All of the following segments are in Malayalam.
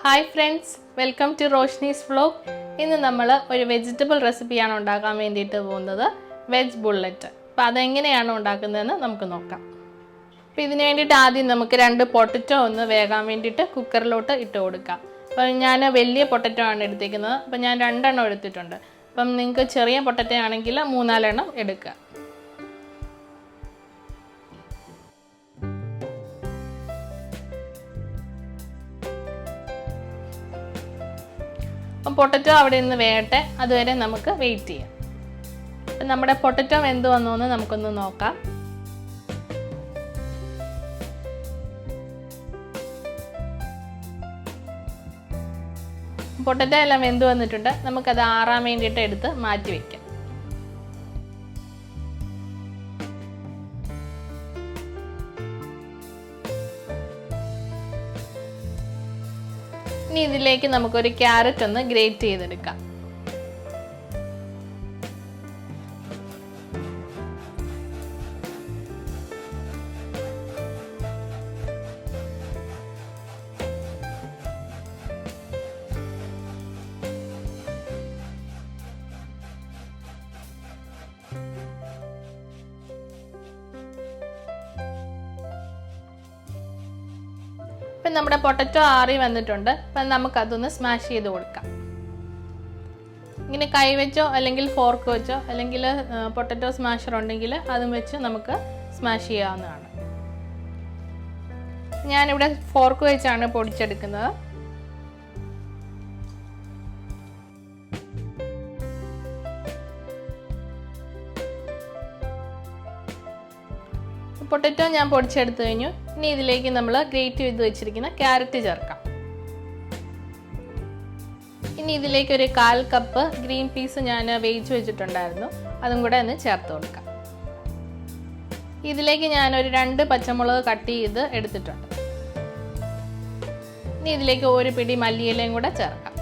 Hi friends, welcome to Roshni's vlog. ഇന്ന് നമ്മൾ ഒരു വെജിറ്റബിൾ റെസിപ്പിയാണ് ഉണ്ടാക്കാൻ വേണ്ടിയിട്ട് പോകുന്നത്, വെജ് ബുള്ളറ്റ്. അപ്പോൾ അതെങ്ങനെയാണ് ഉണ്ടാക്കുന്നതെന്ന് നമുക്ക് നോക്കാം. അപ്പോൾ ഇതിന് വേണ്ടിയിട്ട് ആദ്യം നമുക്ക് 2 പൊട്ടറ്റോ ഒന്ന് വേകാൻ വേണ്ടിയിട്ട് കുക്കറിലോട്ട് ഇട്ട് കൊടുക്കാം. അപ്പോൾ ഞാൻ വലിയ പൊട്ടറ്റോ ആണ് എടുത്തിരിക്കുന്നത്. അപ്പോൾ ഞാൻ 2 എണ്ണം എടുത്തിട്ടുണ്ട്. അപ്പം നിങ്ങൾക്ക് ചെറിയ പൊട്ടറ്റോ ആണെങ്കിൽ 3-4 എണ്ണം എടുക്കുക. പൊട്ടറ്റോ അവിടെ നിന്ന് വേകട്ടെ, അതുവരെ നമുക്ക് വെയിറ്റ് ചെയ്യാം. അപ്പം നമ്മുടെ പൊട്ടറ്റോ വെന്ത് വന്നു എന്ന് നമുക്കൊന്ന് നോക്കാം. പൊട്ടറ്റോ എല്ലാം വെന്ത് വന്നിട്ടുണ്ട്. നമുക്കത് ആറാൻ വേണ്ടിയിട്ട് എടുത്ത് മാറ്റി വയ്ക്കാം. ഇനി ഇതിലേക്ക് നമുക്കൊരു ക്യാരറ്റ് ഒന്ന് ഗ്രേറ്റ് ചെയ്തെടുക്കാം. ഇപ്പം നമ്മുടെ പൊട്ടറ്റോ ആറി വന്നിട്ടുണ്ട്. അപ്പം നമുക്കതൊന്ന് സ്മാഷ് ചെയ്ത് കൊടുക്കാം. ഇങ്ങനെ കൈ വെച്ചോ അല്ലെങ്കിൽ ഫോർക്ക് വെച്ചോ അല്ലെങ്കിൽ പൊട്ടറ്റോ സ്മാഷർ ഉണ്ടെങ്കിൽ അതും വെച്ച് നമുക്ക് സ്മാഷ് ചെയ്യാവുന്നതാണ്. ഞാനിവിടെ ഫോർക്ക് വെച്ചാണ് പൊടിച്ചെടുക്കുന്നത്. പൊട്ടറ്റോ ഞാൻ പൊടിച്ചെടുത്തു കഴിഞ്ഞു. ഇനി ഇതിലേക്ക് നമ്മൾ ഗ്രേറ്റ് ചെയ്ത് വെച്ചിരിക്കുന്ന ക്യാരറ്റ് ചേർക്കാം. ഇനി ഇതിലേക്ക് ഒരു 1/4 കപ്പ് ഗ്രീൻ പീസ് ഞാൻ വേവിച്ച് വെച്ചിട്ടുണ്ടായിരുന്നു, അതും കൂടെ ഒന്ന് ചേർത്ത് കൊടുക്കാം. ഇതിലേക്ക് ഞാനൊരു 2 പച്ചമുളക് കട്ട് ചെയ്ത് എടുത്തിട്ടുണ്ട്. ഇനി ഇതിലേക്ക് ഒരു പിടി മല്ലിയിലയും കൂടെ ചേർക്കാം.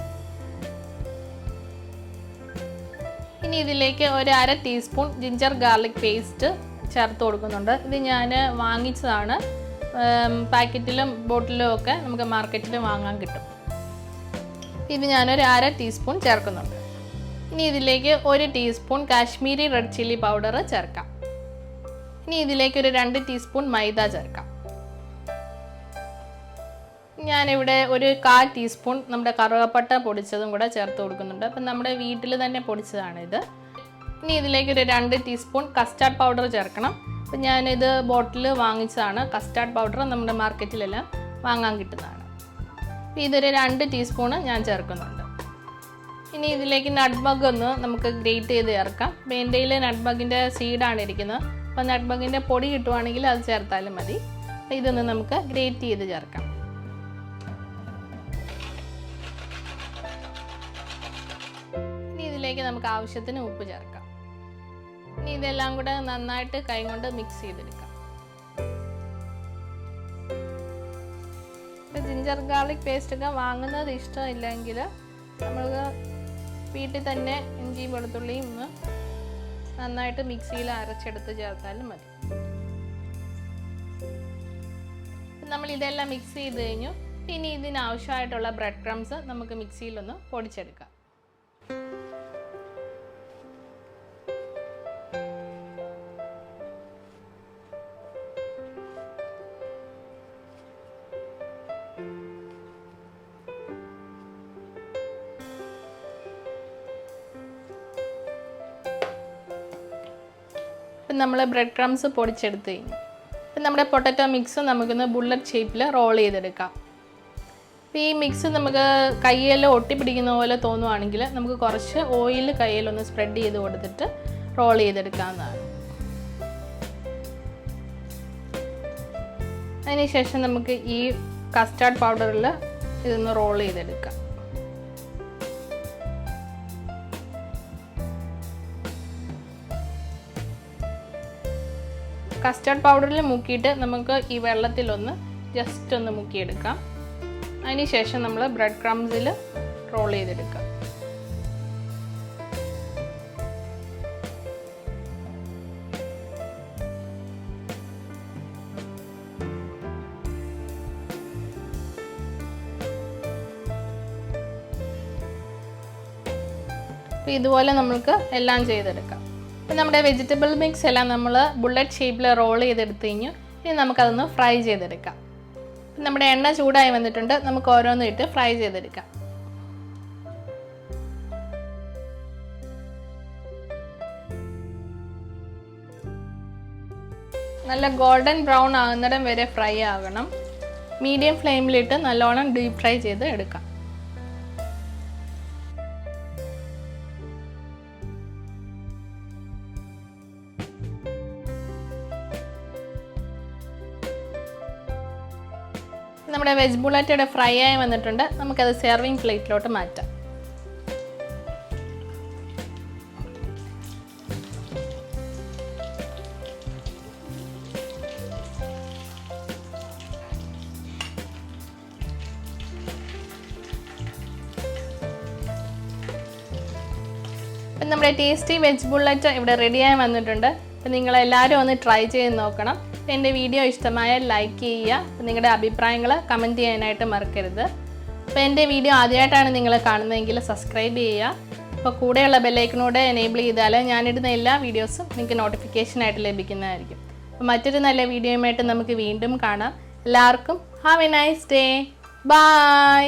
ഇനി ഇതിലേക്ക് ഒരു 1/2 ടീസ്പൂൺ ജിഞ്ചർ ഗാർലിക് പേസ്റ്റ് ചേർത്ത് കൊടുക്കുന്നുണ്ട്. ഇത് ഞാൻ വാങ്ങിച്ചതാണ്. പാക്കറ്റിലും ബോട്ടിലും ഒക്കെ നമുക്ക് മാർക്കറ്റിൽ വാങ്ങാൻ കിട്ടും. ഇത് ഞാനൊരു 1/2 ടീസ്പൂൺ ചേർക്കുന്നുണ്ട്. ഇനി ഇതിലേക്ക് 1 teaspoon Kashmiri red chilli powder ചേർക്കാം. ഇനി ഇതിലേക്ക് ഒരു 2 ടീസ്പൂൺ മൈദ ചേർക്കാം. ഞാനിവിടെ ഒരു 1/4 ടീസ്പൂൺ നമ്മുടെ കറുവപ്പട്ട പൊടിച്ചതും കൂടെ ചേർത്ത് കൊടുക്കുന്നുണ്ട്. അപ്പം നമ്മുടെ വീട്ടിൽ തന്നെ പൊടിച്ചതാണിത്. ഇനി ഇതിലേക്ക് ഒരു 2 ടീസ്പൂൺ കസ്റ്റാർഡ് പൗഡർ ചേർക്കണം. അപ്പം ഞാനിത് ബോട്ടിൽ വാങ്ങിച്ചതാണ്. കസ്റ്റാർഡ് പൗഡർ നമ്മുടെ മാർക്കറ്റിലെല്ലാം വാങ്ങാൻ കിട്ടുന്നതാണ്. ഇതൊരു 2 ടീസ്പൂണ് ഞാൻ ചേർക്കുന്നുണ്ട്. ഇനി ഇതിലേക്ക് നട്ട്മഗ് ഒന്ന് നമുക്ക് ഗ്രേറ്റ് ചെയ്ത് ചേർക്കാം. അപ്പം എൻ്റെ കയ്യിൽ നട്ട്മഗിൻ്റെ സീഡാണ് ഇരിക്കുന്നത്. അപ്പം നട്ട്മഗിൻ്റെ പൊടി കിട്ടുവാണെങ്കിൽ അത് ചേർത്താലും മതി. അപ്പം ഇതൊന്ന് നമുക്ക് ഗ്രേറ്റ് ചെയ്ത് ചേർക്കാം. ഇനി ഇതിലേക്ക് നമുക്ക് ആവശ്യത്തിന് ഉപ്പ് ചേർക്കാം. ഇനി ഇതെല്ലാം കൂടെ നന്നായിട്ട് കൈ കൊണ്ട് മിക്സ് ചെയ്തെടുക്കാം. ജിഞ്ചർ ഗാർലിക് പേസ്റ്റ് ഒക്കെ വാങ്ങുന്നത് ഇഷ്ടമില്ലെങ്കിൽ നമുക്ക് വീട്ടിൽ തന്നെ ഇഞ്ചി വെളുത്തുള്ളിയും നന്നായിട്ട് മിക്സിയിൽ അരച്ചെടുത്ത് ചേർത്താലും മതി. നമ്മൾ ഇതെല്ലാം മിക്സ് ചെയ്ത് കഴിഞ്ഞു. ഇനി ഇതിനാവശ്യമായിട്ടുള്ള ബ്രെഡ് ക്രംസ് നമുക്ക് മിക്സിയിലൊന്ന് പൊടിച്ചെടുക്കാം. നമ്മൾ ബ്രെഡ് ക്രംസ് പൊടിച്ചെടുത്ത് കഴിഞ്ഞു. അപ്പം നമ്മുടെ പൊട്ടറ്റോ മിക്സ് നമുക്കൊന്ന് ബുള്ളറ്റ് ഷേപ്പിൽ റോൾ ചെയ്തെടുക്കാം. അപ്പോൾ ഈ മിക്സ് നമുക്ക് കയ്യിൽ ഒട്ടിപ്പിടിക്കുന്ന പോലെ തോന്നുവാണെങ്കിൽ നമുക്ക് കുറച്ച് ഓയിൽ കയ്യിലൊന്ന് സ്പ്രെഡ് ചെയ്ത് കൊടുത്തിട്ട് റോൾ ചെയ്തെടുക്കാവുന്നതാണ്. അതിനുശേഷം നമുക്ക് ഈ കസ്റ്റാർഡ് പൗഡറിൽ ഇതൊന്ന് റോൾ ചെയ്തെടുക്കാം. കസ്റ്റാർഡ് പൗഡറിൽ മുക്കിയിട്ട് നമുക്ക് ഈ വെള്ളത്തിലൊന്ന് ജസ്റ്റ് ഒന്ന് മുക്കിയെടുക്കാം. അതിന് ശേഷം നമ്മൾ ബ്രെഡ് ക്രംസിൽ റോൾ ചെയ്തെടുക്കാം. അപ്പോൾ ഇതുപോലെ നമുക്ക് എല്ലാം ചെയ്തെടുക്കാം. അപ്പോൾ നമ്മുടെ വെജിറ്റബിൾ മിക്സ് എല്ലാം നമ്മൾ ബുള്ളറ്റ് ഷേപ്പിൽ റോൾ ചെയ്തെടുത്ത് കഴിഞ്ഞു. ഇനി നമുക്കതൊന്ന് ഫ്രൈ ചെയ്തെടുക്കാം. നമ്മുടെ എണ്ണ ചൂടായി വന്നിട്ടുണ്ട്. നമുക്ക് ഓരോന്നും ഇട്ട് ഫ്രൈ ചെയ്തെടുക്കാം. നല്ല ഗോൾഡൻ ബ്രൗൺ ആകുന്നിടം വരെ ഫ്രൈ ആകണം. മീഡിയം ഫ്ലെയിമിലിട്ട് നല്ലോണം ഡീപ്പ് ഫ്രൈ ചെയ്ത് എടുക്കാം. നമ്മുടെ വെജ് ബുള്ളറ്റ് ഇവിടെ ഫ്രൈ ആയി വന്നിട്ടുണ്ട്. നമുക്കത് സെർവിങ് പ്ലേറ്റിലോട്ട് മാറ്റാം. അപ്പം നമ്മുടെ ടേസ്റ്റി വെജ് ബുള്ളറ്റ് ഇവിടെ റെഡിയായി വന്നിട്ടുണ്ട്. അപ്പം നിങ്ങളെല്ലാവരും ഒന്ന് ട്രൈ ചെയ്ത് നോക്കണം. എൻ്റെ വീഡിയോ ഇഷ്ടമായാൽ ലൈക്ക് ചെയ്യുക. അപ്പം നിങ്ങളുടെ അഭിപ്രായങ്ങൾ കമൻറ്റ് ചെയ്യാനായിട്ട് മറക്കരുത്. അപ്പോൾ എൻ്റെ വീഡിയോ ആദ്യമായിട്ടാണ് നിങ്ങൾ കാണുന്നതെങ്കിൽ സബ്സ്ക്രൈബ് ചെയ്യുക. അപ്പോൾ കൂടെയുള്ള ബെല്ലൈക്കനോട് എനേബിൾ ചെയ്താൽ ഞാനിടുന്ന എല്ലാ വീഡിയോസും നിങ്ങൾക്ക് നോട്ടിഫിക്കേഷനായിട്ട് ലഭിക്കുന്നതായിരിക്കും. അപ്പോൾ മറ്റൊരു നല്ല വീഡിയോയുമായിട്ട് നമുക്ക് വീണ്ടും കാണാം. എല്ലാവർക്കും have a nice day. By.